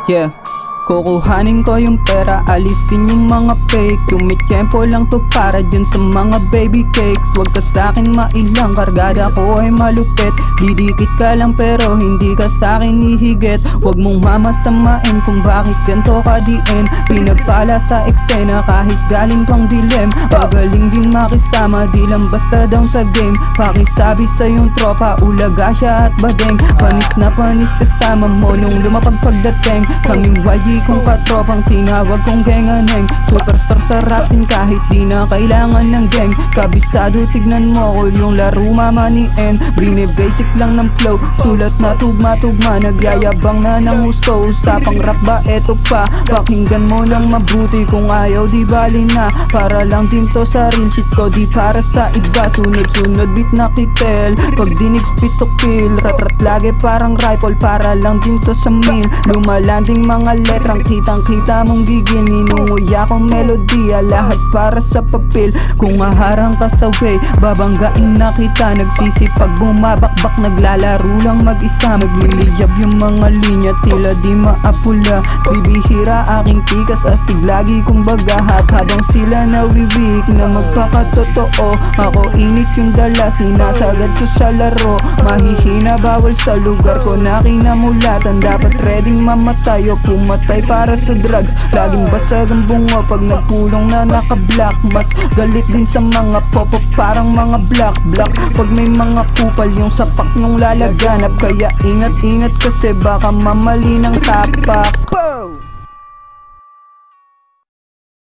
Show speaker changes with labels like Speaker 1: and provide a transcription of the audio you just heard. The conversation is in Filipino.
Speaker 1: Yeah, kukuhanin ko yung pera, alisin yung mga fake. Tumitiyempo lang to para dyan sa mga baby cakes. Huwag ka sa'kin mailang, kargada ko ay malupit. Didikit ka lang pero hindi ka sa'kin hihigit. Huwag mong mamasamain kung bakit ganto ka diin. Pinagpala sa eksena kahit galing kang dilim. Magaling din makisama, di lang basta down sa game. Pakisabi sa yung tropa, ulaga siya at badeng. Panis na panis kasama mo nung lumapag pagdating. Kaming YG kung katropang tinawag kong genganeng. Superstar sa rap scene kahit di na kailangan ng gang. Kabisado tignan mo ko yung laro mamaniin. Brine basic lang ng flow, sulat na tugma-tugma. Nagyayabang na ng gusto, usapang rap ba eto pa. Pakinggan mo lang mabuti, kung ayaw di bali na. Para lang din to sa real shit ko, di para sa iba. Sunod-sunod beat na kitel, pag dinig spit to kill. Rat-rat lagi parang rifle, para lang din to sa meme. Lumalanding mga letrang kitang-kita mong gigil. Ninunguy akong melodiya, lahat para sa papel. Kung maharang ka sa way, babanggain na kita. Nagsisipag bumabakbak, naglalaro lang mag-isa. Magliliyab yung mga linya, tila di maapula. Bibihira aking tikas, astig lagi kong bagahat. Habang sila nawiwik na magpakatotoo, ako init yung dala, sinasagad ko sa laro. Mahihina bawal sa lugar ko na kinamulatan. Dapat readyng mamatay o pumatay para sa drugs. Laging basag ang bunga pag nagpulong na naka-black. Mas galit din sa mga pop-up parang mga black. Pag may mga kupal yung sapak nyong lalaganap. Kaya ingat-ingat kasi baka mamali ng tapak.